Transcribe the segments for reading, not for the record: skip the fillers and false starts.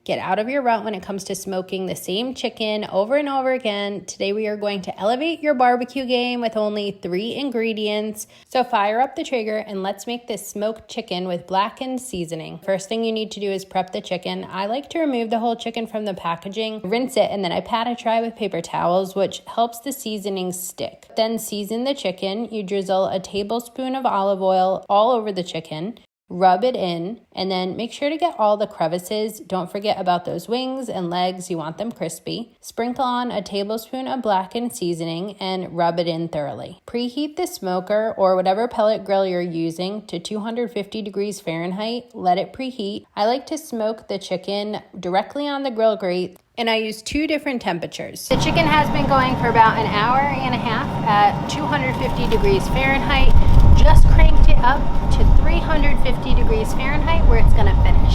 Get out of your rut when it comes to smoking the same chicken over and over again. Today we are going to elevate your barbecue game with only 3 ingredients. So fire up the Traeger and let's make this smoked chicken with Blackened seasoning. First thing you need to do is prep the chicken. I like to remove the whole chicken from the packaging, rinse it, and then I pat it dry with paper towels, which helps the seasoning stick. Then season the chicken. You drizzle a tablespoon of olive oil all over the chicken. Rub it in, and then make sure to get all the crevices. Don't forget about those wings and legs. You want them crispy. Sprinkle on a tablespoon of Blackened seasoning and rub it in thoroughly. Preheat the smoker or whatever pellet grill you're using to 250 degrees Fahrenheit. Let it preheat. I like to smoke the chicken directly on the grill grate, and I use 2 different temperatures. The chicken has been going for about an hour and a half at 250 degrees Fahrenheit. Just cranked it up to 350 degrees Fahrenheit where it's gonna finish.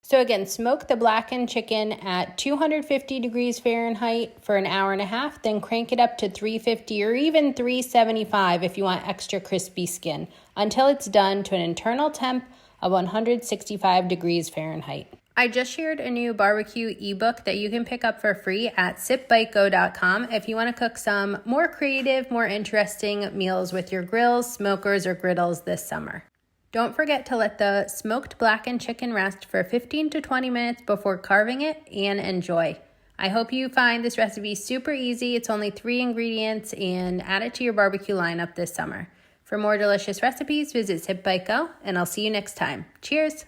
So again, smoke the Blackened chicken at 250 degrees Fahrenheit for an hour and a half, then crank it up to 350 or even 375 if you want extra crispy skin, until it's done to an internal temp of 165 degrees Fahrenheit. I just shared a new barbecue ebook that you can pick up for free at SipBiteGo.com if you want to cook some more creative, more interesting meals with your grills, smokers, or griddles this summer. Don't forget to let the smoked Blackened chicken rest for 15 to 20 minutes before carving it, and enjoy. I hope you find this recipe super easy. It's only 3 ingredients, and add it to your barbecue lineup this summer. For more delicious recipes, visit SipBiteGo, and I'll see you next time. Cheers!